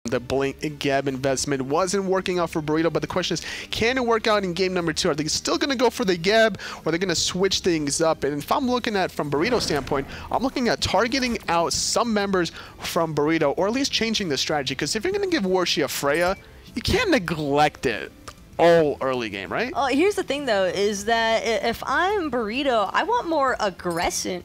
The Blink Gab investment wasn't working out for Burrito, but the question is, can it work out in game number 2? Are they still going to go for the Gab, or are they going to switch things up? And if I'm looking at, from Burrito's standpoint, I'm looking at targeting out some members from Burrito, or at least changing the strategy, because if you're going to give Warchi a Freya, you can't neglect it all early game, right? Here's the thing, though, is that if I'm Burrito, I want more aggression,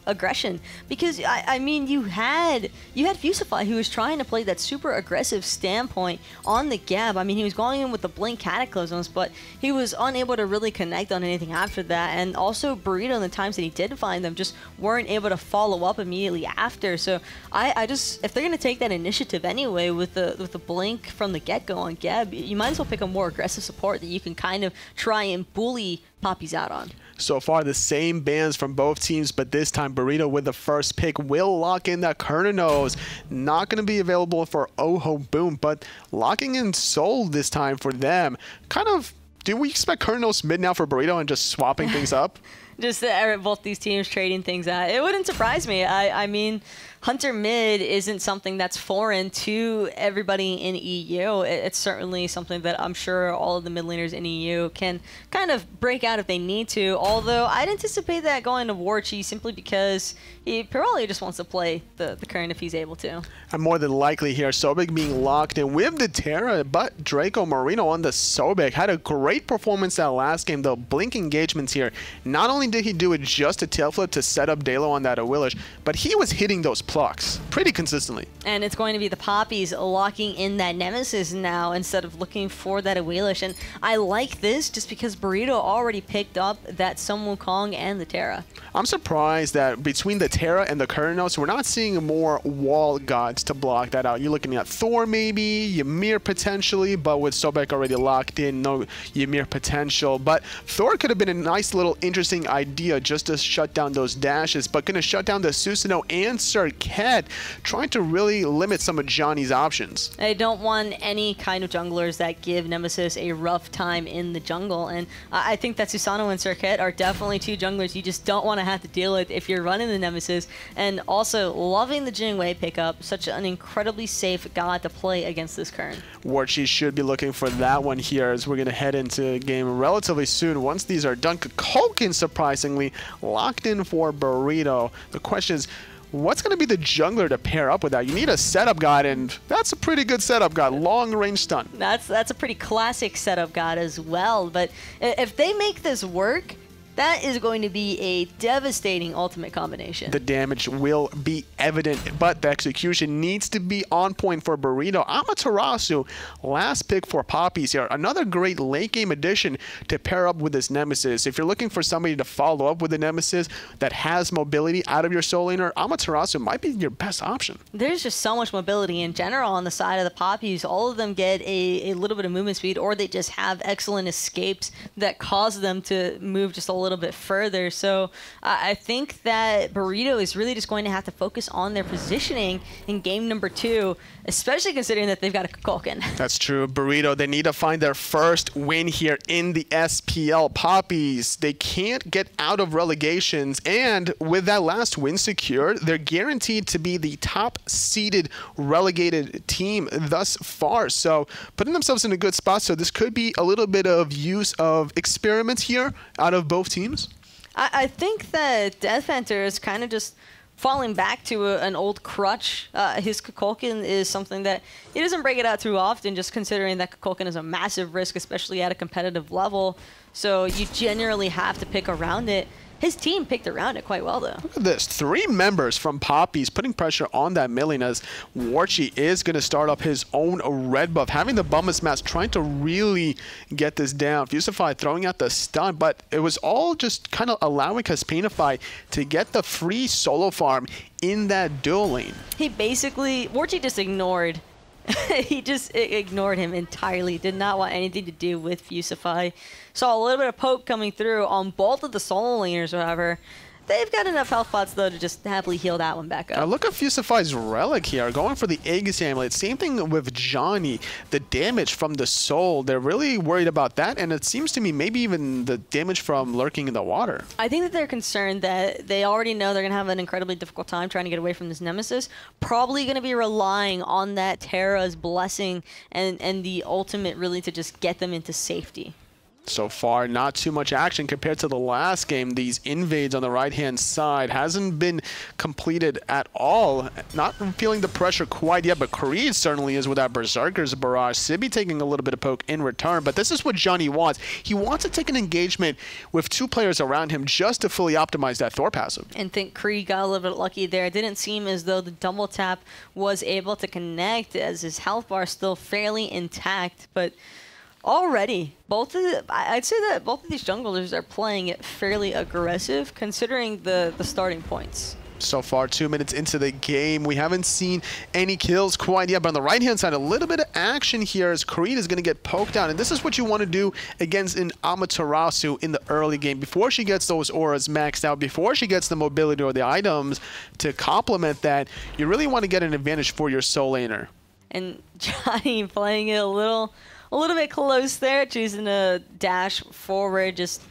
because I mean, you had Fusify, who was trying to play that super aggressive standpoint on the Gab. I mean, he was going in with the Blink Cataclysms, but he was unable to really connect on anything after that. And also, Burrito, in the times that he did find them, just weren't able to follow up immediately after. So I just, if they're gonna take that initiative anyway with the Blink from the get-go on Gab, you might as well pick a more aggressive support that you can kind of try and bully Papis out on. So far, the same bans from both teams, but this time Burrito with the first pick will lock in that Cernunnos. Not going to be available for Ojoboom, but locking in Soul this time for them. Kind of, do we expect Cernunnos mid now for Burrito and just swapping things up? Just both these teams trading things out. It wouldn't surprise me. I mean, Hunter mid isn't something that's foreign to everybody in EU. It's certainly something that I'm sure all of the mid laners in EU can kind of break out if they need to. Although I'd anticipate that going to Warchi simply because he probably just wants to play the current if he's able to. And more than likely here, Sobek being locked in with the Terra, but Dracomarino on the Sobek had a great performance that last game. The blink engagements here, not only did he do it just a tail flip to set up Dheylo on that Awilish, but he was hitting those plucks pretty consistently. And it's going to be the Papis locking in that Nemesis now instead of looking for that Awilish. And I like this just because Burrito already picked up that some Wukong and the Terra. I'm surprised that between the Terra and the Cernunnos, we're not seeing more wall gods to block that out. You're looking at Thor maybe, Ymir potentially, but with Sobek already locked in, no Ymir potential. But Thor could have been a nice little interesting idea just to shut down those dashes, but going to shut down the Susanoo and Serket, trying to really limit some of Johnny's options. I don't want any kind of junglers that give Nemesis a rough time in the jungle, and I think that Susanoo and Serket are definitely two junglers you just don't want to have to deal with if you're running the Nemesis. And also loving the Jing pickup, such an incredibly safe god to play against this Kern. Warchi should be looking for that one here as we're going to head into the game relatively soon. Once these are done, Kukulkan surprisingly locked in for Burrito. The question is, what's going to be the jungler to pair up with that? You need a setup god, and that's a pretty good setup god. Long range stun. That's a pretty classic setup god as well. But if they make this work, that is going to be a devastating ultimate combination. The damage will be evident, but the execution needs to be on point for Burrito. Amaterasu, last pick for Papis here. Another great late game addition to pair up with this Nemesis. If you're looking for somebody to follow up with a Nemesis that has mobility out of your soul laner, Amaterasu might be your best option. There's just so much mobility in general on the side of the Papis. All of them get a little bit of movement speed, or they just have excellent escapes that cause them to move just a little bit further. So I think that Burrito is really just going to have to focus on their positioning in game number 2, especially considering that they've got a Kukulkan. That's true. Burrito, they need to find their first win here in the SPL. Papis, they can't get out of relegations, and with that last win secured, they're guaranteed to be the top seeded relegated team thus far. So putting themselves in a good spot. So this could be a little bit of use of experiments here out of both teams. I think that DeathPanter is kind of just falling back to an old crutch. His Kukulkan is something that he doesn't break it out too often, just considering that Kukulkan is a massive risk, especially at a competitive level. So you generally have to pick around it. His team picked around it quite well, though. Look at this. 3 members from Papis putting pressure on that million as Warchi is going to start up his own red buff. Having the Bummus Mask trying to really get this down. Fusify throwing out the stun, but it was all just kind of allowing Kespainify to get the free solo farm in that dual lane. He basically, Warchi just ignored he just ignored him entirely. Did not want anything to do with Fusify. Saw a little bit of poke coming through on both of the solo laners, however. They've got enough health pots, though, to just happily heal that one back up. Look at Fusify's relic here, going for the Aegis Amulet. Same thing with Dzoni. The damage from the soul, they're really worried about that, and it seems to me maybe even the damage from lurking in the water. I think that they're concerned that they already know they're going to have an incredibly difficult time trying to get away from this Nemesis. Probably going to be relying on that Terra's blessing and the ultimate really to just get them into safety. So far, not too much action compared to the last game. These invades on the right-hand side hasn't been completed at all. Not feeling the pressure quite yet, but Creed certainly is with that Berserker's Barrage. Sibi taking a little bit of poke in return, but this is what Dzoni wants. He wants to take an engagement with 2 players around him just to fully optimize that Thor passive. And think Creed got a little bit lucky there. It didn't seem as though the double tap was able to connect as his health bar is still fairly intact, but already, I'd say that both of these junglers are playing it fairly aggressive, considering the starting points. So far, 2 minutes into the game, we haven't seen any kills quite yet, but on the right-hand side, a little bit of action here as Creed is going to get poked down, and this is what you want to do against an Amaterasu in the early game, before she gets those auras maxed out, before she gets the mobility or the items to complement that. You really want to get an advantage for your soul laner. And Dzoni playing it a little bit close there, choosing to dash forward, just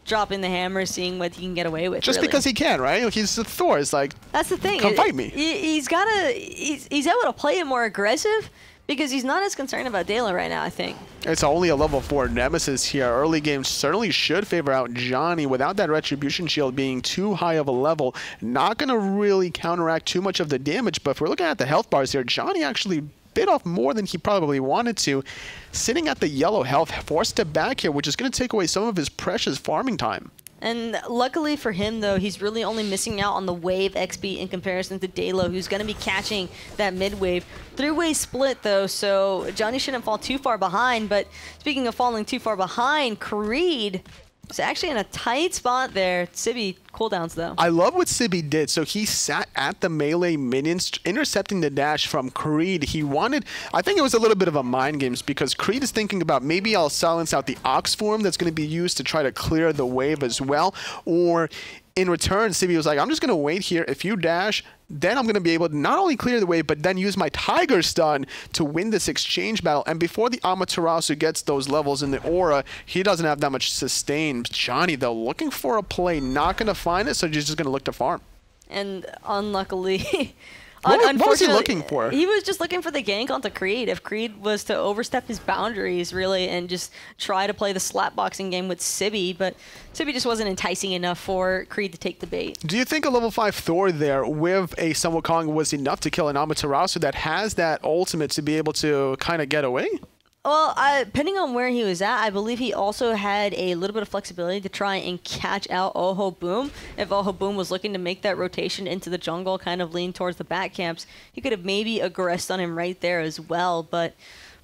dropping the hammer, seeing what he can get away with. Just really. Because he can, right? He's a Thor. It's like, that's the thing. Come fight me. He's able to play it more aggressive because he's not as concerned about Dheylo right now, I think. It's only a level 4 Nemesis here. Early game certainly should favor out Dzoni without that Retribution Shield being too high of a level. Not going to really counteract too much of the damage, but if we're looking at the health bars here, Dzoni actually bit off more than he probably wanted to. Sitting at the yellow health, forced to back here, which is going to take away some of his precious farming time. And luckily for him, though, he's really only missing out on the wave XP in comparison to Dheylo, who's going to be catching that mid-wave. 3-way split, though, so Dzoni shouldn't fall too far behind. But speaking of falling too far behind, Creed is actually in a tight spot there. Sibi cooldowns, though. I love what Sibi did. So he sat at the melee minions, intercepting the dash from Creed. He wanted, I think it was a little bit of a mind games, because Creed is thinking about, maybe I'll silence out the Ox form that's going to be used to try to clear the wave as well. Or in return, Sibi was like, I'm just going to wait here. If you dash, then I'm going to be able to not only clear the wave, but then use my Tiger Stun to win this exchange battle. And before the Amaterasu gets those levels in the aura, he doesn't have that much sustain. Dzoni, though, looking for a play, not going to find it, so he's just going to look to farm. And unluckily... What was he looking for? He was just looking for the gank onto Creed. If Creed was to overstep his boundaries, really, and just try to play the slapboxing game with Sibi, but Sibi just wasn't enticing enough for Creed to take the bait. Do you think a level 5 Thor there with a Sun Wukong was enough to kill an Amaterasu that has that ultimate to be able to kind of get away? Well, depending on where he was at, I believe he also had a little bit of flexibility to try and catch out Ojoboom. If Ojoboom was looking to make that rotation into the jungle, kind of lean towards the back camps, he could have maybe aggressed on him right there as well. But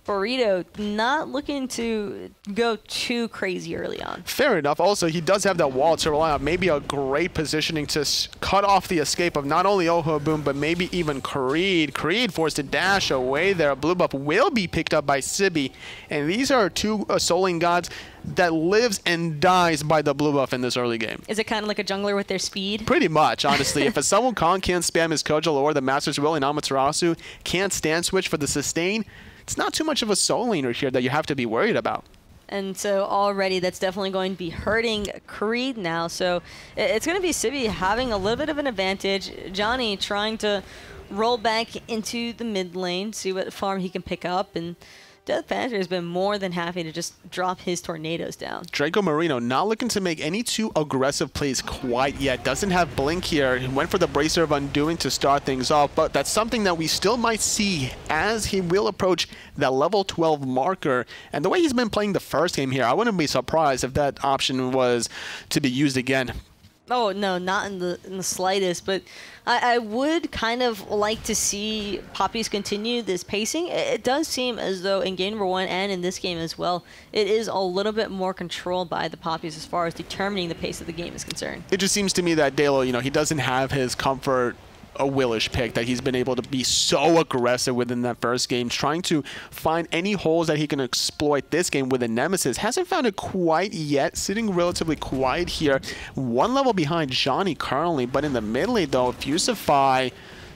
Burrito not looking to go too crazy early on. Fair enough. Also, he does have that wall to rely on. Maybe a great positioning to cut off the escape of not only Ojoboom, but maybe even Creed. Creed forced to dash away there. Blue buff will be picked up by Sibi. And these are two Souling gods that lives and dies by the blue buff in this early game. Is it kind of like a jungler with their speed? Pretty much, honestly. If a Sun Wukong can't spam his Cudgel or the Master's Will and Amaterasu can't stand switch for the sustain, it's not too much of a soul laner here that you have to be worried about. And so already that's definitely going to be hurting Creed now. So it's going to be Sibi having a little bit of an advantage. Dzoni trying to roll back into the mid lane, see what farm he can pick up. And DeathPanter has been more than happy to just drop his tornadoes down. Dracomarino not looking to make any too aggressive plays quite yet. Doesn't have Blink here. He went for the Bracer of Undoing to start things off, but that's something that we still might see as he will approach that level 12 marker. And the way he's been playing the first game here, I wouldn't be surprised if that option was to be used again. Oh, no, not in the slightest, but I would kind of like to see Papis continue this pacing. It does seem as though in game number 1 and in this game as well, it is a little bit more controlled by the Papis as far as determining the pace of the game is concerned. It just seems to me that Dheylo, he doesn't have his comfort a Willish pick that he's been able to be so aggressive within that first game, trying to find any holes that he can exploit this game with a Nemesis. Hasn't found it quite yet, sitting relatively quiet here. One level behind Dzoni currently, but in the mid lane though, Fusify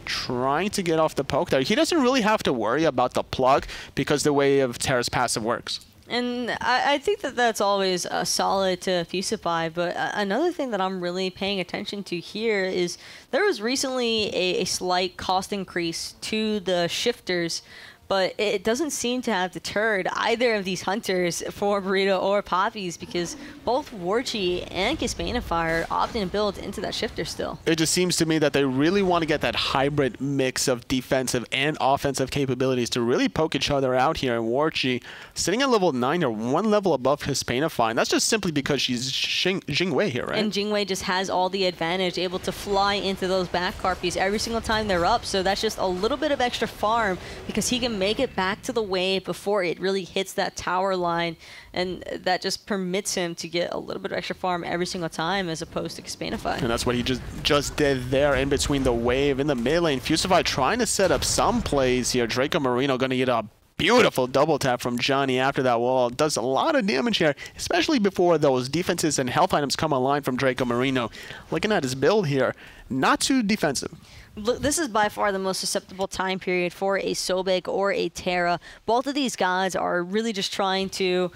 trying to get off the poke there. He doesn't really have to worry about the plug because the way of Terra's passive works. And I think that that's always solid to Fusify, but another thing that I'm really paying attention to here is there was recently a slight cost increase to the shifters, but it doesn't seem to have deterred either of these hunters for Burrito or Papis because both Warchi and Kespainify are often built into that shifter still. It just seems to me that they really want to get that hybrid mix of defensive and offensive capabilities to really poke each other out here. And Warchi sitting at level 9 or one level above Kespainify, and that's just simply because she's Jingwei here, right? And Jingwei just has all the advantage, able to fly into those back carpies every single time they're up, so that's just a little bit of extra farm because he can make it back to the wave before it really hits that tower line, and that just permits him to get a little bit of extra farm every single time as opposed to Kespainify. And that's what he just did there in between the wave in the mid lane. Fusify trying to set up some plays here. Dracomarino going to get a beautiful double tap from Dzoni after that wall. Does a lot of damage here, especially before those defenses and health items come online from Dracomarino. Looking at his build here, not too defensive. This is by far the most susceptible time period for a Sobek or a Terra. Both of these guys are really just trying to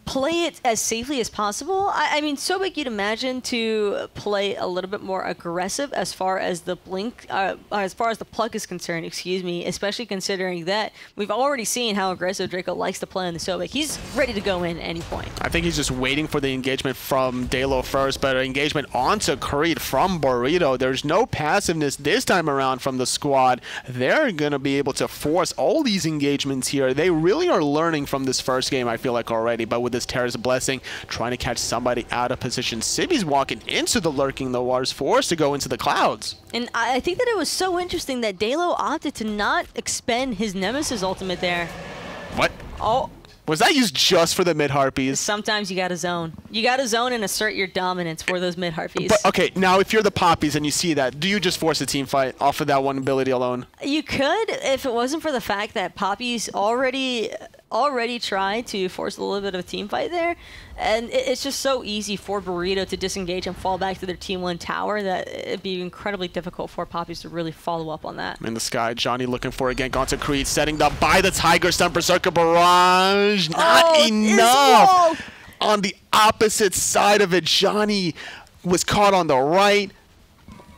play it as safely as possible. I mean, Sobek, you'd imagine to play a little bit more aggressive as far as the blink, as far as the plug is concerned, excuse me, especially considering that we've already seen how aggressive Draco likes to play on the Sobek. He's ready to go in at any point. I think he's just waiting for the engagement from Dheylo first, but engagement onto Creed from Burrito. There's no passiveness this time around from the squad. They're going to be able to force all these engagements here. They really are learning from this first game, I feel like, already, but with this Terra's Blessing, trying to catch somebody out of position. Sibi's walking into the lurking, though, was forced to go into the clouds. And I think that it was so interesting that Dheylo opted to not expend his Nemesis ultimate there. What? Oh. Was that used just for the mid-harpies? Sometimes you gotta zone. You gotta zone and assert your dominance for those mid-harpies. But, okay, now if you're the Papis and you see that, do you just force a team fight off of that one ability alone? You could, if it wasn't for the fact that Papis already tried to force a little bit of a team fight there, and it's just so easy for Burrito to disengage and fall back to their Team 1 tower that it'd be incredibly difficult for Papis to really follow up on that. In the sky, Dzoni looking for it again, gone to Creed, setting up by the Tiger Stun Berserker Barrage. Not enough! On the opposite side of it, Dzoni was caught on the right,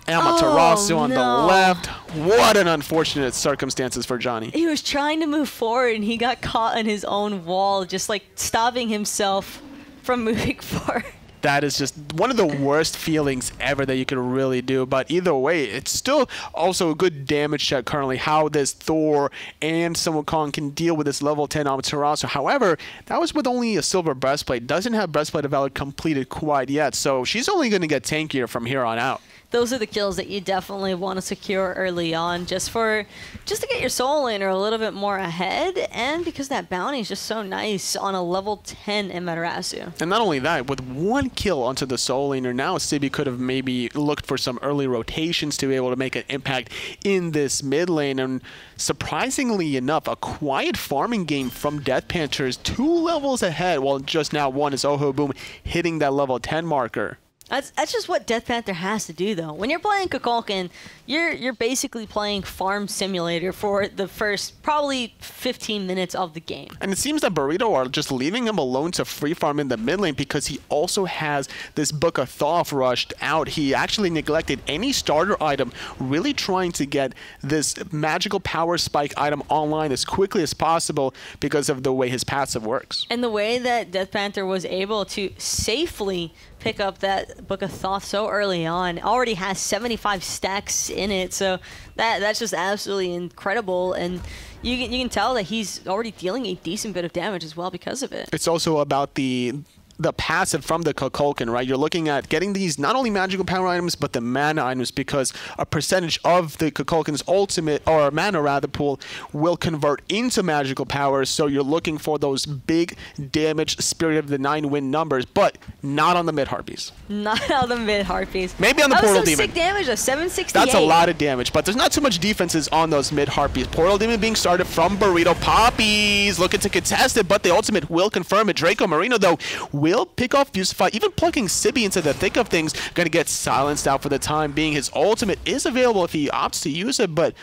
Amaterasu on the left. What an unfortunate circumstances for Dzoni. He was trying to move forward and he got caught in his own wall, just like stopping himself from moving forward. That is just one of the worst feelings ever that you could really do. But either way, it's still also a good damage check currently how this Thor and some Wukong can deal with this level 10 Amaterasu. However, that was with only a silver breastplate. Doesn't have Breastplate of Valor completed quite yet. So she's only going to get tankier from here on out. Those are the kills that you definitely want to secure early on just to get your soul laner a little bit more ahead, and because that bounty is just so nice on a level 10 Amaterasu. And not only that, with one kill onto the soul laner, now Sibi could have maybe looked for some early rotations to be able to make an impact in this mid lane. And surprisingly enough, a quiet farming game from DeathPanter's 2 levels ahead, while just now one is Ojoboom hitting that level 10 marker. That's just what DeathPanter has to do, though. When you're playing Kukulkan, you're basically playing Farm Simulator for the first probably 15 minutes of the game. And it seems that Burrito are just leaving him alone to free farm in the mid lane because he also has this Book of Thoth rushed out. He actually neglected any starter item, really trying to get this magical power spike item online as quickly as possible because of the way his passive works. And the way that DeathPanter was able to safely pick up that Book of Thoth so early on, already has 75 stacks in it, so that's just absolutely incredible, and you can tell that he's already dealing a decent bit of damage as well because of it. It's also about the the passive from the Kukulkan, right? You're looking at getting these not only magical power items, but the mana items, because a percentage of the Kukulkan's ultimate, or mana rather, pool will convert into magical powers. So you're looking for those big damage Spirit of the Nine win numbers, but not on the mid Harpies. Not on the mid Harpies. Maybe on the Portal Demon. Sick damage, a 768. That's a lot of damage, but there's not too much defenses on those mid Harpies. Portal Demon being started from Burrito. Papis looking to contest it, but the ultimate will confirm it. Dracomarino, though, will pick off Fusify, even plugging Sibi into the thick of things. Going to get silenced out for the time being. His ultimate is available if he opts to use it, but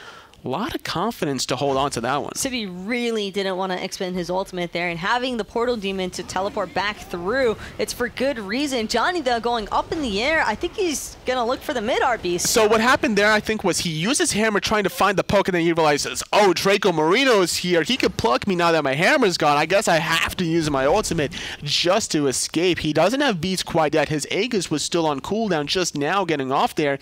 a lot of confidence to hold on to that one. Sibi really didn't want to expend his ultimate there, and having the Portal Demon to teleport back through, it's for good reason. Dzoni, though, going up in the air, I think he's going to look for the mid-Harpies. So what happened there, I think, was he used his hammer trying to find the poke, and then he realizes, oh, Dracomarino is here. He could pluck me now that my hammer's gone. I guess I have to use my ultimate just to escape. He doesn't have beats quite yet. His Aegis was still on cooldown just now getting off there.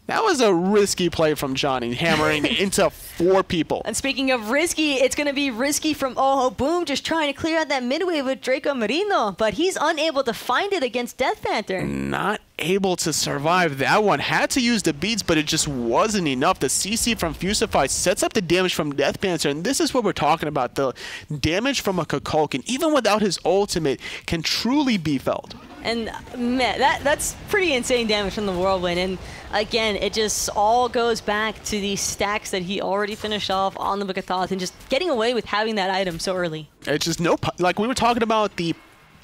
That was a risky play from Dzoni, hammering into 4 people. And speaking of risky, it's going to be risky from Ojoboom, just trying to clear out that midway with Dracomarino, but he's unable to find it against DeathPanter. Not able to survive that one. Had to use the beads, but it just wasn't enough. The CC from Fusify sets up the damage from DeathPanter, and this is what we're talking about. The damage from a Kukulkan, even without his ultimate, can truly be felt. And man, that's pretty insane damage from the Whirlwind. And again, it just all goes back to the stacks that he already finished off on the Book of Thoth and just getting away with having that item so early. It's just like we were talking about the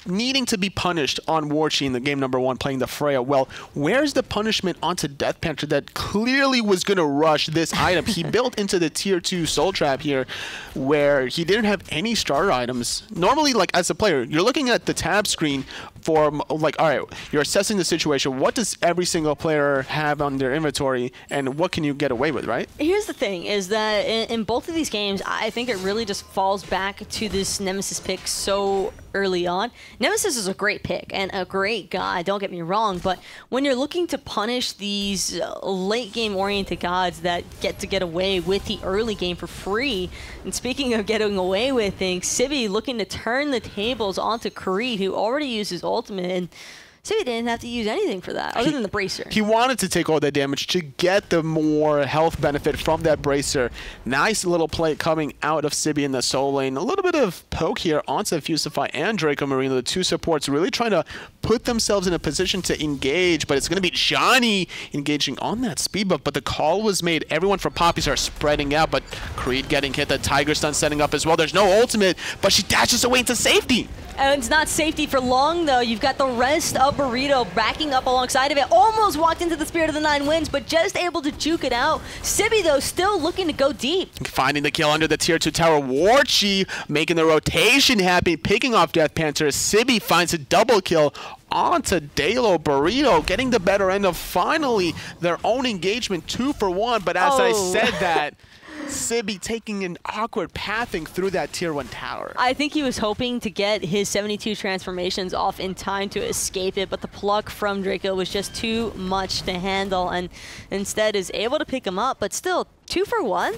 needing to be punished on Warchi in the game #1 playing the Freya. Well, where's the punishment onto DeathPanter that clearly was going to rush this item? He built into the tier 2 soul trap here where he didn't have any starter items. Normally, like as a player, you're looking at the tab screen for like, all right, you're assessing the situation. What does every single player have on their inventory and what can you get away with, right? Here's the thing is that in both of these games, I think it really just falls back to this Nemesis pick so early on. Nemesis is a great pick and a great guy, don't get me wrong, but when you're looking to punish these late game oriented gods that get away with the early game for free, and speaking of getting away with things, Sibi looking to turn the tables onto Creed, who already used his ultimate, and Sibi didn't have to use anything for that other than the bracer. He wanted to take all that damage to get the more health benefit from that bracer. Nice little play coming out of Sibi in the soul lane. A little bit of poke here onto Fusify and Dracomarino, the 2 supports really trying to put themselves in a position to engage, but it's going to be Dzoni engaging on that speed buff, but the call was made. Everyone from Papis are spreading out, but Creed getting hit, the Tiger Stun setting up as well. There's no ultimate, but she dashes away into safety. And it's not safety for long, though. You've got the rest of Burrito backing up alongside of it. Almost walked into the Spirit of the Nine Winds, but just able to juke it out. Sibi, though, still looking to go deep. Finding the kill under the tier 2 tower. Warchi making the rotation happen, picking off DeathPanter. Sibi finds a double kill onto Dheylo. Burrito getting the better end of finally their own engagement 2 for 1. But as I said that, Sibi taking an awkward pathing through that tier 1 tower. I think he was hoping to get his 72 transformations off in time to escape it, but the pluck from Draco was just too much to handle, and instead is able to pick him up, but still 2 for 1.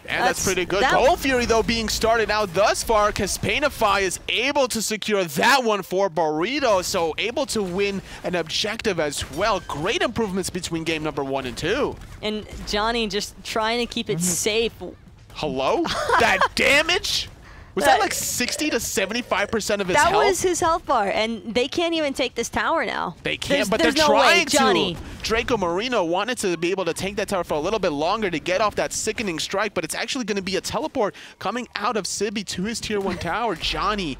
And that's pretty good. Gold Fury, though, being started out thus far. Kespainify is able to secure that one for Burrito, so able to win an objective as well. Great improvements between game #1 and 2. And Dzoni just trying to keep it safe. Hello? That damage? Was that like 60 to 75% of his health? That was his health bar, and they can't even take this tower now. They can't, but they're trying to. Dracomarino wanted to be able to take that tower for a little bit longer to get off that sickening strike, but it's actually going to be a teleport coming out of Sibi to his tier 1 tower. Dzoni,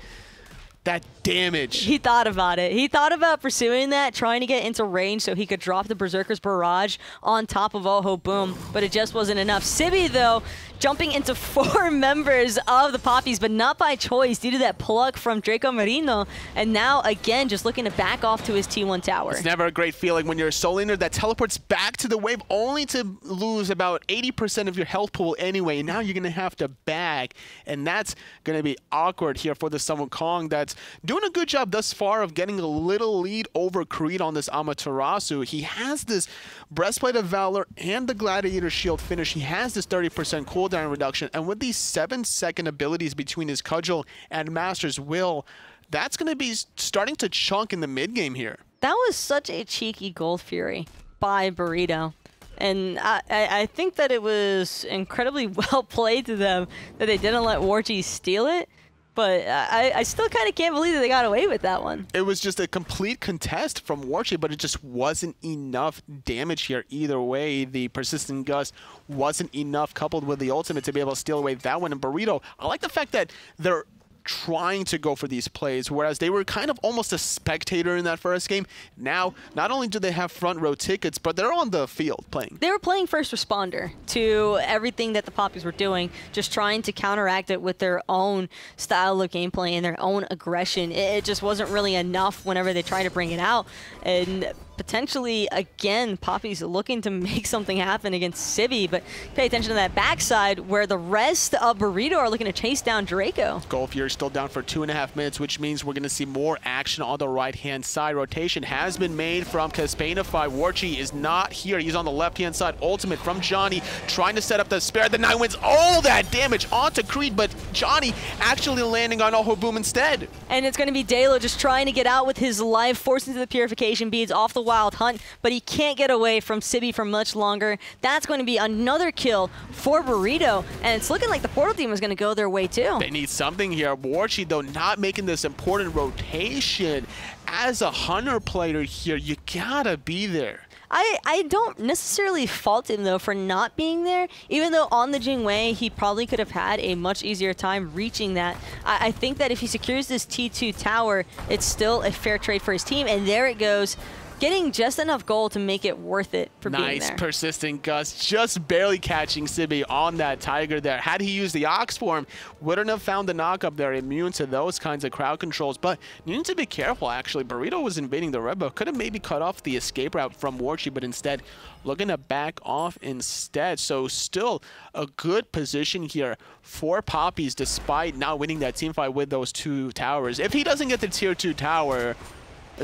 that damage. He thought about it. He thought about pursuing that, trying to get into range so he could drop the Berserker's Barrage on top of Ojoboom, but it just wasn't enough. Sibi, though, jumping into 4 members of the Papis, but not by choice due to that pluck from Dracomarino, and now, again, just looking to back off to his T1 tower. It's never a great feeling when you're a soul laner that teleports back to the wave only to lose about 80% of your health pool anyway, and now you're going to have to back, and that's going to be awkward here for the Wukong that's doing a good job thus far of getting a little lead over Creed on this Amaterasu. He has this Breastplate of Valor and the Gladiator Shield finish. He has this 30% cooldown reduction, and with these 7-second abilities between his Cudgel and Master's Will, that's going to be starting to chunk in the mid game here. That was such a cheeky Gold Fury by Burrito. And I think that it was incredibly well played to them that they didn't let Warchi steal it. But I still kind of can't believe that they got away with that one. It was just a complete contest from Warchi, but it just wasn't enough damage here either way. The Persistent Gust wasn't enough coupled with the ultimate to be able to steal away that one. And Burrito, I like the fact that they're trying to go for these plays, whereas they were kind of almost a spectator in that first game. Now, not only do they have front row tickets, but they're on the field playing. They were playing first responder to everything that the Papis were doing, just trying to counteract it with their own style of gameplay and their own aggression. It just wasn't really enough whenever they tried to bring it out. And potentially, again, Papis looking to make something happen against Sibi, but pay attention to that backside where the rest of Burrito are looking to chase down Draco. Gold Fury still down for 2.5 minutes, which means we're going to see more action on the right-hand side. Rotation has been made from Kespainify. Warchi is not here. He's on the left-hand side. Ultimate from Dzoni, trying to set up the spare. The 9 wins all that damage onto Creed, but Dzoni actually landing on Ojoboom instead. And it's going to be Dheylo just trying to get out with his life, forced into the Purification Beads off the Wild Hunt, but he can't get away from Sibi for much longer. That's going to be another kill for Burrito, and it's looking like the Portal team is going to go their way too. They need something here. Warchi, though, not making this important rotation. As a Hunter player here, you gotta be there. I don't necessarily fault him, though, for not being there, even though on the Jing way, he probably could have had a much easier time reaching that. I think that if he secures this T2 tower, it's still a fair trade for his team, and there it goes. Getting just enough gold to make it worth it for being there. Nice Persistent Gust, just barely catching Sibi on that Tiger there. Had he used the Ox form, wouldn't have found the knock up there, immune to those kinds of crowd controls. But you need to be careful, actually. Burrito was invading the red buff. Could have maybe cut off the escape route from Warchi, but instead looking to back off instead. So still a good position here for Papis, despite not winning that team fight with those 2 towers. If he doesn't get the tier 2 tower,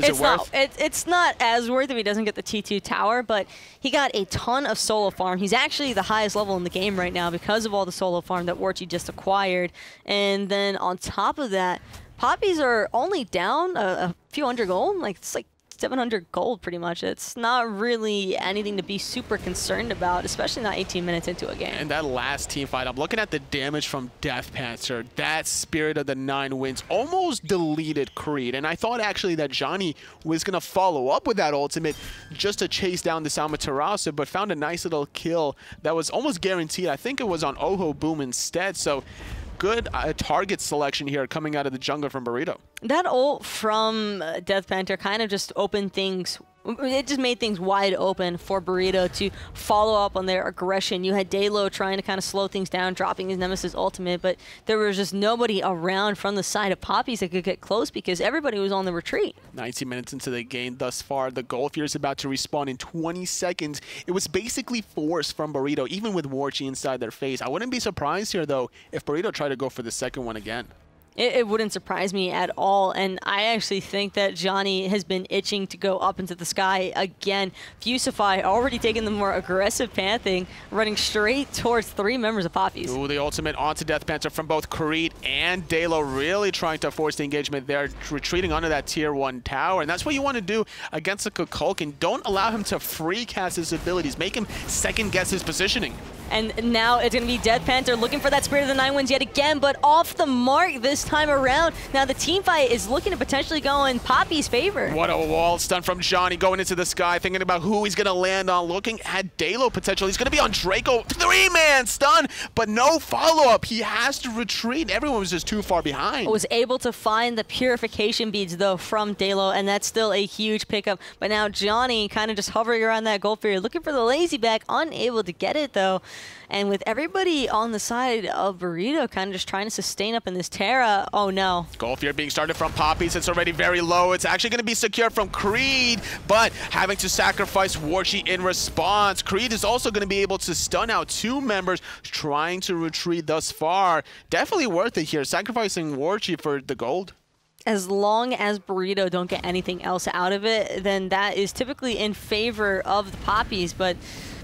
it's not as worth if he doesn't get the T2 tower, but he got a ton of solo farm. He's actually the highest level in the game right now because of all the solo farm that Warchi just acquired. And then on top of that, Papis are only down a few hundred gold. It's like 700 gold pretty much. It's not really anything to be super concerned about, especially not 18 minutes into a game. And that last team fight, I'm looking at the damage from DeathPanter. That Spirit of the 9 Winds almost deleted Creed. And I thought actually that Dzoni was going to follow up with that ultimate just to chase down this Amaterasu, but found a nice little kill that was almost guaranteed. I think it was on Ojoboom instead. So good target selection here coming out of the jungle from Burrito. That ult from DeathPanter kind of just opened things. It just made things wide open for Burrito to follow up on their aggression. You had Dheylo trying to kind of slow things down, dropping his Nemesis ultimate, but there was just nobody around from the side of Papis that could get close because everybody was on the retreat. 19 minutes into the game thus far. The Gold Fury is about to respawn in 20 seconds. It was basically forced from Burrito, even with Warchi inside their face. I wouldn't be surprised here, though, if Burrito tried to go for the second one again. It wouldn't surprise me at all, and I actually think that Dzoni has been itching to go up into the sky again. Fusify already taking the more aggressive panthing, running straight towards 3 members of Papis. Ooh, the ultimate onto DeathPanter from both Creed and Dheylo, really trying to force the engagement there, retreating onto that tier 1 tower, and that's what you want to do against a Kukulkan. Don't allow him to free cast his abilities, make him second guess his positioning. And now it's going to be DeathPanter looking for that Spirit of the 9 Winds yet again, but off the mark this time around. Now the team fight is looking to potentially go in Papis' favor. What a wall stun from Dzoni going into the sky, thinking about who he's going to land on, looking at Dheylo potentially. He's going to be on Draco. 3-man stun, but no follow-up. He has to retreat. Everyone was just too far behind. Was able to find the Purification Beads, though, from Dheylo, and that's still a huge pickup. But now Dzoni kind of just hovering around that Gold Fury, looking for the lazy back, unable to get it, though. And with everybody on the side of Burrito kind of just trying to sustain up in this Terra, oh no. Gold Fury being started from Papis. It's already very low. It's actually going to be secured from Creed, but having to sacrifice Warchi in response. Creed is also going to be able to stun out 2 members trying to retreat thus far. Definitely worth it here, sacrificing Warchi for the gold. As long as Burrito don't get anything else out of it, then that is typically in favor of the Papis, but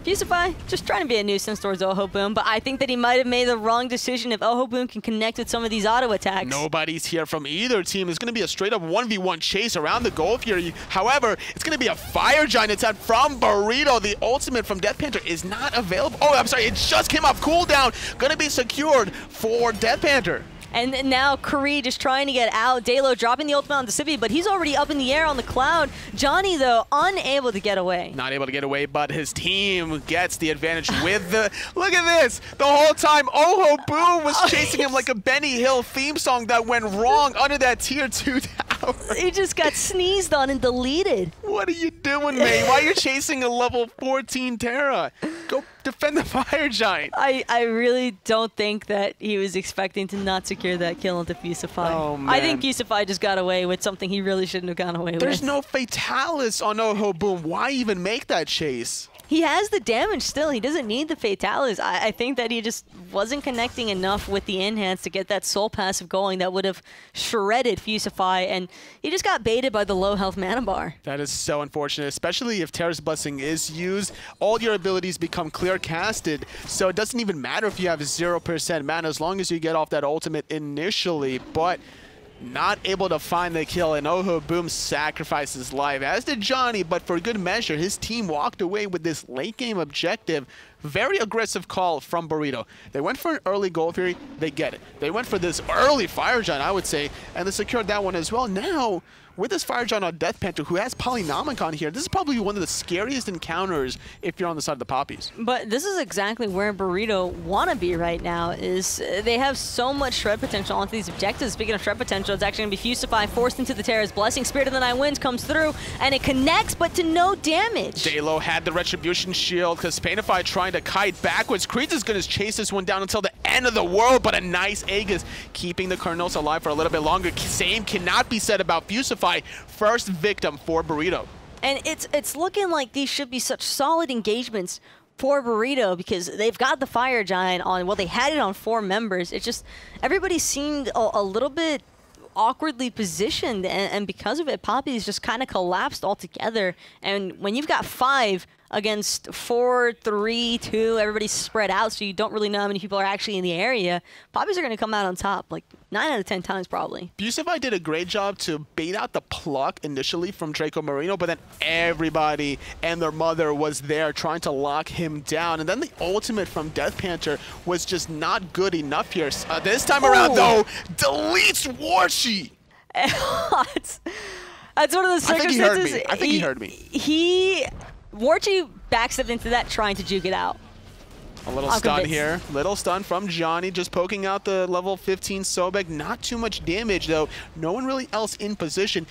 Fusify, just trying to be a nuisance towards Ojoboom, but I think that he might have made the wrong decision if Ojoboom can connect with some of these auto attacks. Nobody's here from either team. It's going to be a straight-up 1v1 chase around the goal here. However, it's going to be a Fire Giant attack from Burrito. The ultimate from DeathPanter is not available. Oh, I'm sorry, it just came off cooldown. Going to be secured for DeathPanter. And now iCreeDx just trying to get out. Dheylo dropping the ultimate on the Sibi, but he's already up in the air on the cloud. Dzoni, though, unable to get away. Not able to get away, but his team gets the advantage with the... Look at this! The whole time, Ojoboom was chasing him like a Benny Hill theme song that went wrong under that tier 2 tower. He just got sneezed on and deleted. What are you doing, man? Why are you chasing a level 14 Terra? Go defend the Fire Giant. I really don't think that he was expecting to not secure that kill into Fusify. Oh, man. I think Fusify just got away with something he really shouldn't have gone away with. There's no Fatalis on Ojoboom. Why even make that chase? He has the damage still. He doesn't need the Fatalis. I think that he just wasn't connecting enough with the enhance to get that soul passive going that would have shredded Fusify, and he just got baited by the low health mana bar. That is so unfortunate, especially if Terra's Blessing is used. All your abilities become clear casted, so it doesn't even matter if you have 0% mana as long as you get off that ultimate initially. But not able to find the kill, and Ojoboom sacrificed his life, as did Dzoni, but for good measure, his team walked away with this late game objective. Very aggressive call from Burrito. They went for an early Gold Fury, they get it. They went for this early Fire Giant, I would say, and they secured that one as well. Now, with this Fire Giant on DeathPanter, who has Polynomicon here, this is probably one of the scariest encounters if you're on the side of the Papis. But this is exactly where Burrito want to be right now, is they have so much shred potential onto these objectives. Speaking of shred potential, it's actually going to be Fusify forced into the Terra's Blessing. Spirit of the Nine Winds comes through, and it connects, but to no damage. Dheylo had the Retribution Shield. Kespainify trying to kite backwards. iCreeDx is going to chase this one down until the end of the world, but a nice Aegis keeping the Cernunnos alive for a little bit longer. Same cannot be said about Fusify. First victim for Burrito. And it's looking like these should be such solid engagements for Burrito because they've got the Fire Giant on, well, they had it on 4 members. It's just, everybody seemed a little bit awkwardly positioned, and because of it, Papis just kind of collapsed altogether. And when you've got 5 against 4, 3, 2, everybody's spread out, so you don't really know how many people are actually in the area, Papis are going to come out on top, like 9 out of 10 times probably. Fusify did a great job to bait out the pluck initially from Dracomarino, but then everybody and their mother was there trying to lock him down. And then the ultimate from DeathPanter was just not good enough here. This time around, though, deletes Warchi. That's one of the circumstances. I think he heard me. Warchi backstepped into that trying to juke it out. A little stun here. Little stun from Dzoni, just poking out the level 15 Sobek. Not too much damage, though. No one really else in position.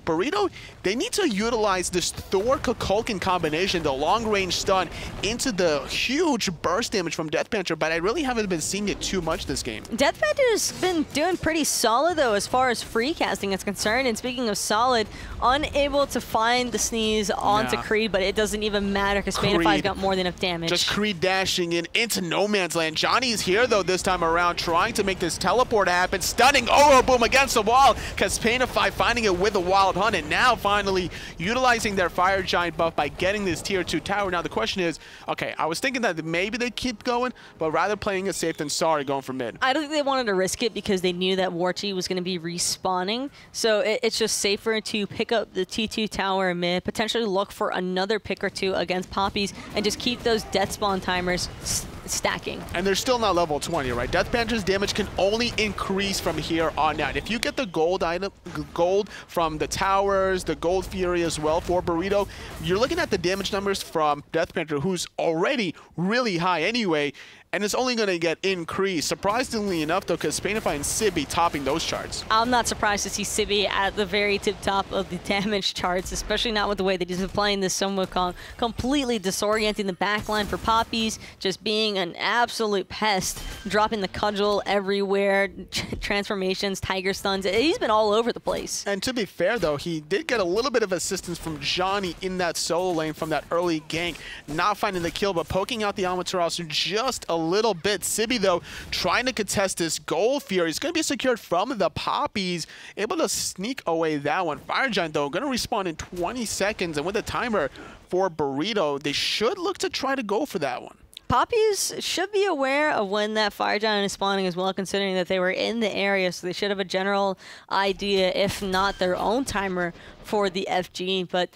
Burrito, they need to utilize this Thor Kukulkan combination, the long-range stun, into the huge burst damage from DeathPanter, but I really haven't been seeing it too much this game. DeathPanter's been doing pretty solid, though, as far as free casting is concerned. And speaking of solid, unable to find the sneeze onto iCreeD, but it doesn't even matter because Kespainify's got more than enough damage. Just iCreeD dashing in into no man's land. Dzoni's here, though, this time around, trying to make this teleport happen, stunning Ojoboom against the wall. Kespainify finding it with a wild hunt, and now finally utilizing their Fire Giant buff by getting this tier 2 tower. Now the question is, okay, I was thinking that maybe they'd keep going, but rather playing it safe than sorry going for mid. I don't think they wanted to risk it because they knew that Warchi was going to be respawning, so it's just safer to pick up the T2 tower mid, potentially look for another pick or 2 against Papis, and just keep those death spawn timers stacking. And they're still not level 20, right? DeathPanter's damage can only increase from here on out. If you get the gold item, gold from the towers, the Gold Fury as well for Burrito, you're looking at the damage numbers from DeathPanter, who's already really high anyway, and it's only going to get increased. Surprisingly enough, though, Kespainify and Sibi topping those charts. I'm not surprised to see Sibi at the very tip top of the damage charts, especially not with the way that he's been playing this Wukong, completely disorienting the backline for Papis, just being an absolute pest, dropping the cudgel everywhere, transformations, tiger stuns. He's been all over the place. And to be fair, though, he did get a little bit of assistance from Dzoni in that solo lane from that early gank, not finding the kill, but poking out the Amaterasu just a little bit. Sibi, though, trying to contest this gold fear. He's going to be secured from the Papis, able to sneak away that one. Fire Giant, though, going to respawn in 20 seconds, and with the timer for Burrito, they should look to try to go for that one. Papis should be aware of when that Fire Giant is spawning as well, considering that they were in the area, so they should have a general idea, if not their own timer, for the FG. But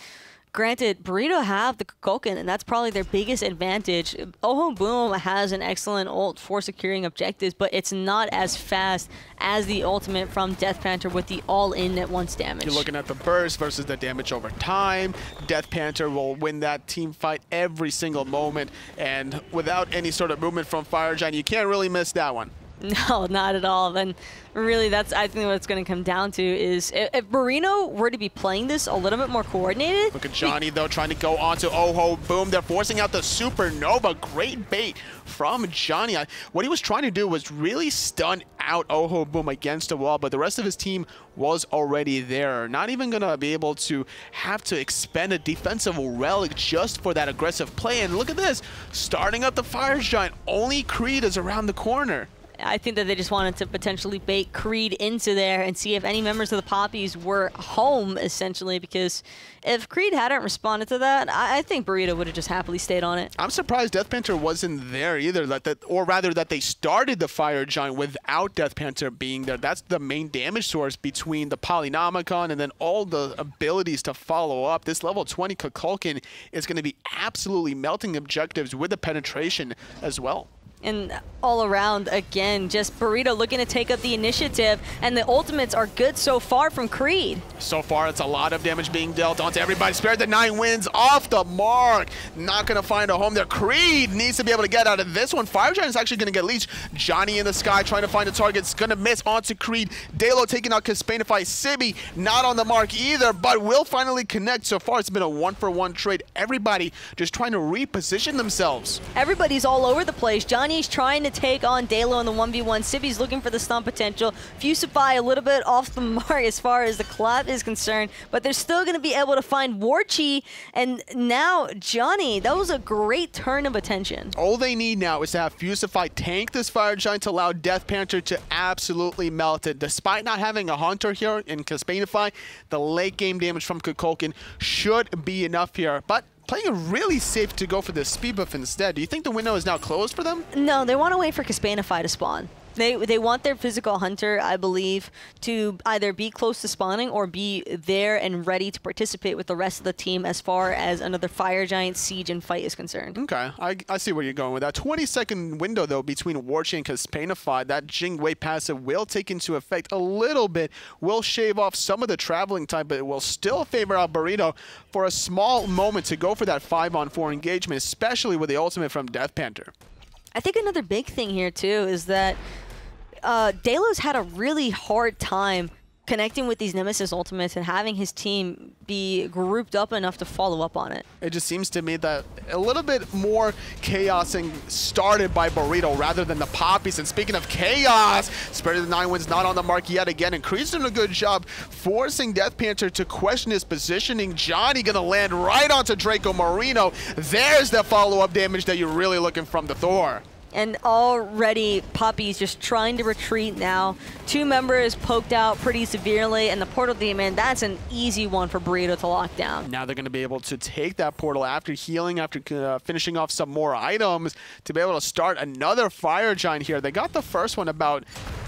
granted, Burrito have the Kukulkan, and that's probably their biggest advantage. Ojoboom has an excellent ult for securing objectives, but it's not as fast as the ultimate from DeathPanter with the all-in at once damage. You're looking at the burst versus the damage over time. DeathPanter will win that team fight every single moment, and without any sort of movement from Fire Giant, you can't really miss that one. No, not at all. And really, that's, I think, what it's going to come down to is if Burrito were to be playing this a little bit more coordinated. Look at Dzoni, though, trying to go onto Ojoboom. They're forcing out the Supernova. Great bait from Dzoni. What he was trying to do was really stun out Ojoboom against the wall, but the rest of his team was already there. Not even going to be able to have to expend a defensive relic just for that aggressive play. And look at this, starting up the Fire Giant. Only Creed is around the corner. I think that they just wanted to potentially bait Creed into there and see if any members of the Papis were home, essentially, because if Creed hadn't responded to that, I think Burrito would have just happily stayed on it. I'm surprised DeathPanter wasn't there either, or rather that they started the Fire Giant without DeathPanter being there. That's the main damage source between the Polynomicon and then all the abilities to follow up. This level 20 Kukulkan is going to be absolutely melting objectives with the penetration as well. And all around, again, just Burrito looking to take up the initiative, and the ultimates are good so far from Creed. So far, it's a lot of damage being dealt onto everybody. Spared the 9 wins off the mark. Not going to find a home there. Creed needs to be able to get out of this one. Fire Giant is actually going to get leached. Dzoni in the sky trying to find a target. It's going to miss onto Creed. Dheylo taking out Kespainify. Sibi not on the mark either, but will finally connect. So far, it's been a 1-for-1 trade. Everybody just trying to reposition themselves. Everybody's all over the place. Dzoni's trying to take on Dheylo in the 1v1. Sibi's looking for the stun potential. Fusify a little bit off the mark as far as the collab is concerned, but they're still going to be able to find Warchi, and now Dzoni. That was a great turn of attention. All they need now is to have Fusify tank this Fire Giant to allow DeathPanter to absolutely melt it. Despite not having a Hunter here in Kespainify, the late game damage from Kukulkan should be enough here, but playing it really safe to go for the speed buff instead. Do you think the window is now closed for them? No, they want to wait for Kespainify to spawn. They want their physical hunter, I believe, to either be close to spawning or be there and ready to participate with the rest of the team as far as another Fire Giant siege and fight is concerned. Okay, I see where you're going with that. 20-second window, though, between Warchi and Kespainify. That Jing Wei passive will take into effect a little bit, will shave off some of the traveling time, but it will still favor out Burrito for a small moment to go for that 5-on-4 engagement, especially with the ultimate from DeathPanter. I think another big thing here, too, is that Dheylo's had a really hard time connecting with these Nemesis ultimates and having his team be grouped up enough to follow up on it. It just seems to me that a little bit more chaosing started by Burrito rather than the Papis. And speaking of chaos, Spirit of the 9 wins not on the mark yet again, and Creed's doing a good job forcing DeathPanter to question his positioning. Dzoni gonna land right onto Dracomarino. There's the follow-up damage that you're really looking from the Thor. And already, Papis just trying to retreat now. 2 members poked out pretty severely, and the Portal Demon, that's an easy one for Burrito to lock down. Now they're going to be able to take that portal after healing, after finishing off some more items, to be able to start another Fire Giant here. They got the first one about,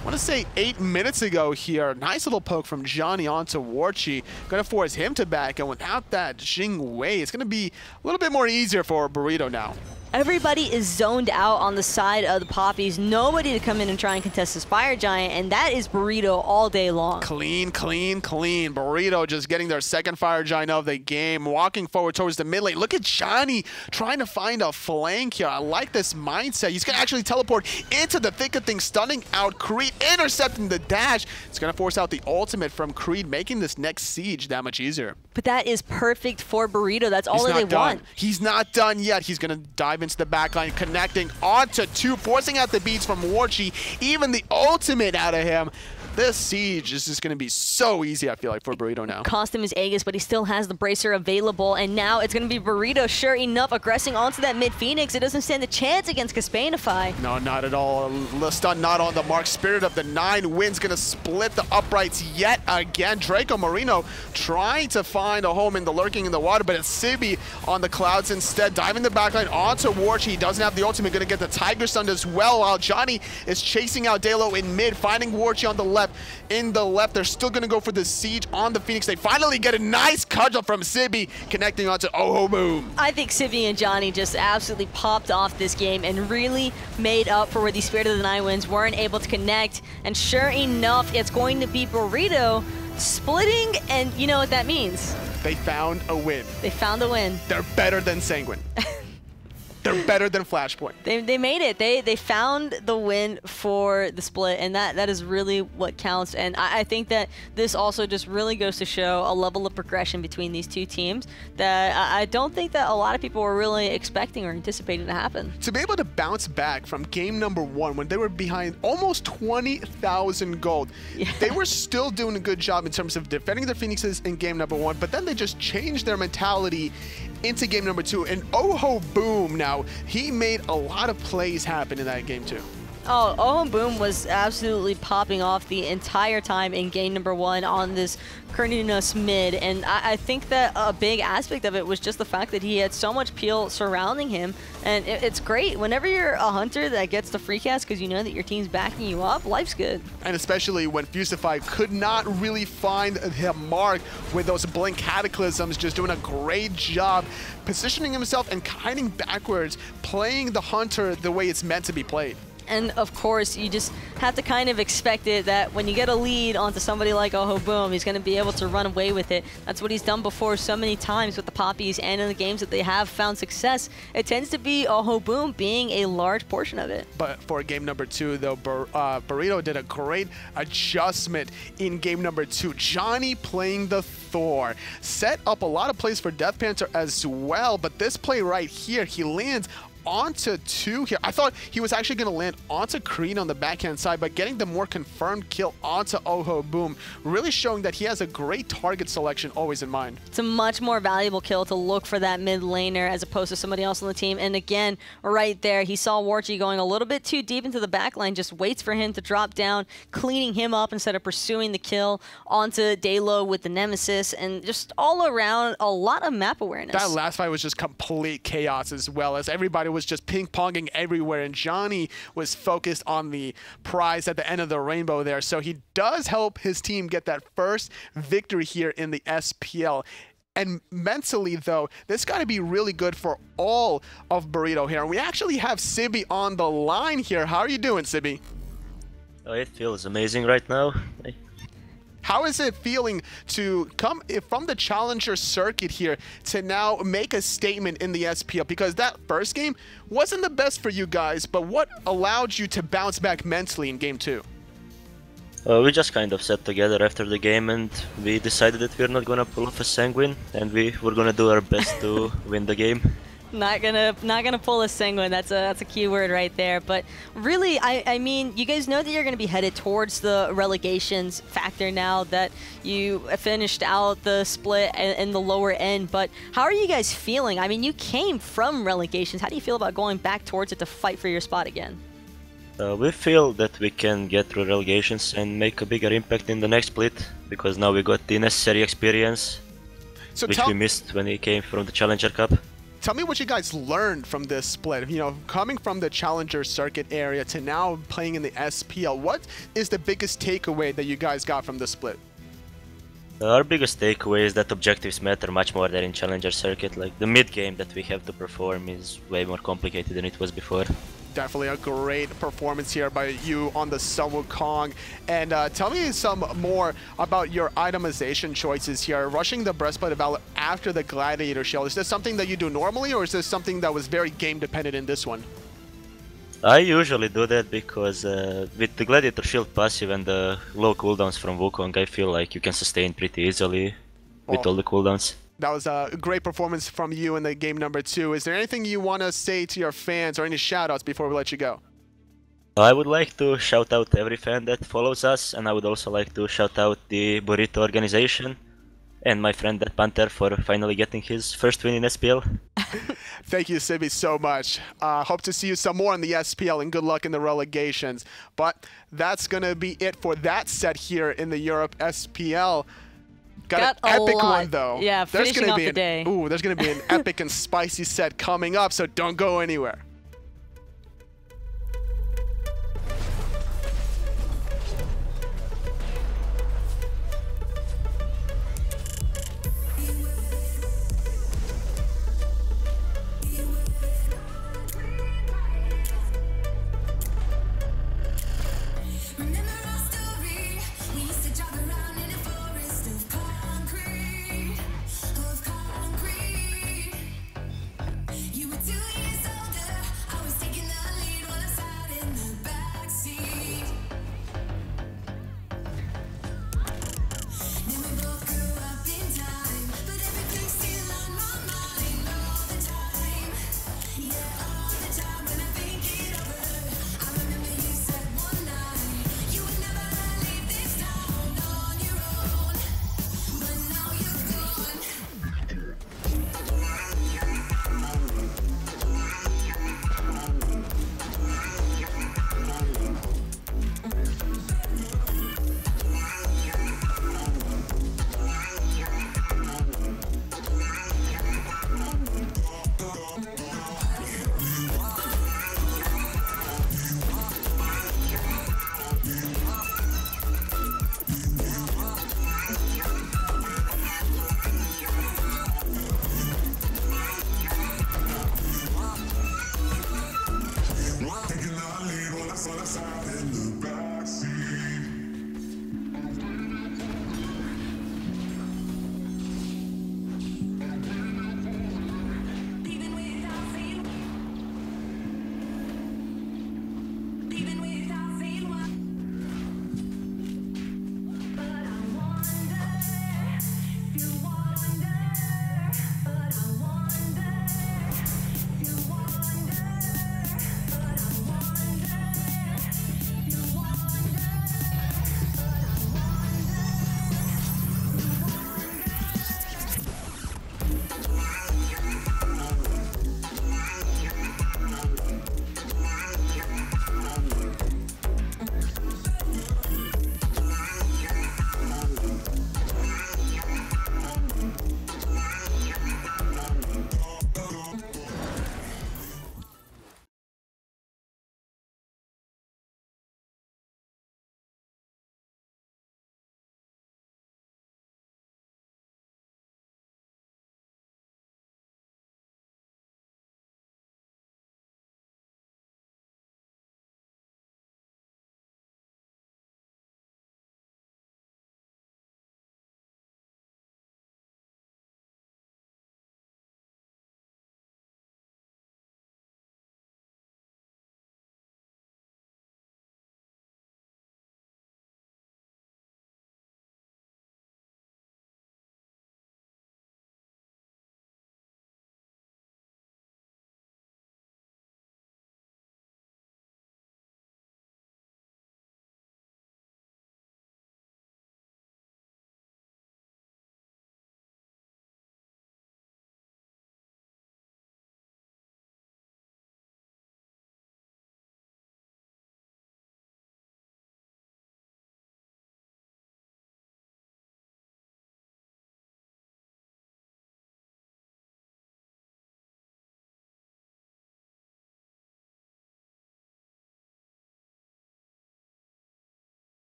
I want to say, 8 minutes ago here. Nice little poke from Dzoni onto Warchi. Going to force him to back, and without that Jing Wei, it's going to be a little bit more easier for Burrito now. Everybody is zoned out on the side of the Papis. Nobody to come in and try and contest this Fire Giant, and that is Burrito all day long. Clean, clean, clean. Burrito just getting their second Fire Giant of the game, walking forward towards the mid lane. Look at Dzoni trying to find a flank here. I like this mindset. He's going to actually teleport into the thick of things, stunning out Creed, intercepting the dash. It's going to force out the ultimate from Creed, making this next siege that much easier. But that is perfect for Burrito. That's all that they want. He's not done yet. He's going to dive into the backline, connecting onto 2, forcing out the beats from Warchi, even the ultimate out of him. This siege is just going to be so easy, I feel like, for Burrito now. Cost him his Aegis, but he still has the Bracer available, and now it's going to be Burrito, sure enough, aggressing onto that mid-Phoenix. It doesn't stand a chance against Kespainify. No, not at all. The stun not on the mark. Spirit of the 9 wins, going to split the uprights yet again. Dracomarino trying to find a home in the lurking in the water, but it's Sibi on the clouds instead, diving the backline onto Warchi. He doesn't have the ultimate, going to get the Tiger Stun as well, while Dzoni is chasing out Dheylo in mid, finding Warchi on the left. In the left, they're still going to go for the siege on the Phoenix. They finally get a nice cudgel from Sibi, connecting onto Ojoboom. I think Sibi and Dzoni just absolutely popped off this game and really made up for where the Spirit of the 9 wins weren't able to connect. And sure enough, it's going to be Burrito splitting, and you know what that means. They found a win. They found a win. They're better than Sanguine. They're better than Flashpoint. They made it. They found the win for the split, and that is really what counts. And I think that this also just really goes to show a level of progression between these two teams that I don't think that a lot of people were really expecting or anticipating to happen. To be able to bounce back from game number 1 when they were behind almost 20,000 gold, they were still doing a good job in terms of defending their Phoenixes in game number 1, but then they just changed their mentality into game number 2, and Ojoboom now, he made a lot of plays happen in that game too. Oh, Ojoboom was absolutely popping off the entire time in game number 1 on this Cernunnos mid, and I think that a big aspect of it was just the fact that he had so much peel surrounding him, and it's great. Whenever you're a hunter that gets the free cast because you know that your team's backing you up, life's good. And especially when Fusify could not really find the mark with those blink cataclysms, just doing a great job positioning himself and kiting backwards, playing the hunter the way it's meant to be played. And of course, you just have to kind of expect it that when you get a lead onto somebody like Ojoboom, he's going to be able to run away with it. That's what he's done before so many times with the Papis, and in the games that they have found success, it tends to be Ojoboom being a large portion of it. But for game number 2, though, Burrito did a great adjustment in game number 2. Dzoni playing the Thor. Set up a lot of plays for DeathPanter as well, but this play right here, he lands onto 2 here. I thought he was actually going to land onto Kreen on the backhand side, but getting the more confirmed kill onto Ojoboom, really showing that he has a great target selection always in mind. It's a much more valuable kill to look for that mid laner as opposed to somebody else on the team. And again, right there, he saw Warchi going a little bit too deep into the backline, just waits for him to drop down, cleaning him up instead of pursuing the kill onto Dheylo with the Nemesis, and just all around a lot of map awareness. That last fight was just complete chaos as well, as everybody was just ping-ponging everywhere, and Dzoni was focused on the prize at the end of the rainbow there. So he does help his team get that first victory here in the SPL. And mentally, though, this got to be really good for all of Burrito here. And we actually have Sibi on the line here. How are you doing, Sibi? Oh, it feels amazing right now. How is it feeling to come from the Challenger circuit here to now make a statement in the SPL? Because that first game wasn't the best for you guys, but what allowed you to bounce back mentally in game 2? We just kind of sat together after the game and we decided that we're not gonna pull off a Sanguine, and we were gonna do our best to win the game. Not gonna pull a Sanguine. That's a key word right there. But really, I mean, you guys know that you're gonna be headed towards the relegations factor now that you finished out the split in the lower end. But how are you guys feeling? I mean, you came from relegations. How do you feel about going back towards it to fight for your spot again? We feel that we can get through relegations and make a bigger impact in the next split, because now we got the necessary experience, which we missed when we came from the Challenger Cup. Tell me what you guys learned from this split. You know, coming from the Challenger circuit area to now playing in the SPL, what is the biggest takeaway that you guys got from the split? Our biggest takeaway is that objectives matter much more than in Challenger circuit. Like, the mid game that we have to perform is way more complicated than it was before. Definitely a great performance here by you on the Wukong. And tell me some more about your itemization choices here. Rushing the Breastplate of Valor after the Gladiator Shield. Is this something that you do normally, or is this something that was very game dependent in this one? I usually do that because with the Gladiator Shield passive and the low cooldowns from Wukong, I feel like you can sustain pretty easily with all the cooldowns. That was a great performance from you in the game number 2. Is there anything you want to say to your fans or any shoutouts before we let you go? I would like to shout out every fan that follows us, and I would also like to shout out the Burrito organization and my friend DeathPanter for finally getting his first win in SPL. Thank you, Sibi, so much. Hope to see you some more in the SPL, and good luck in the relegations. But that's going to be it for that set here in the Europe SPL. Got an epic one, though. Yeah, finishing off the day. Ooh, there's going to be an epic and spicy set coming up, so don't go anywhere.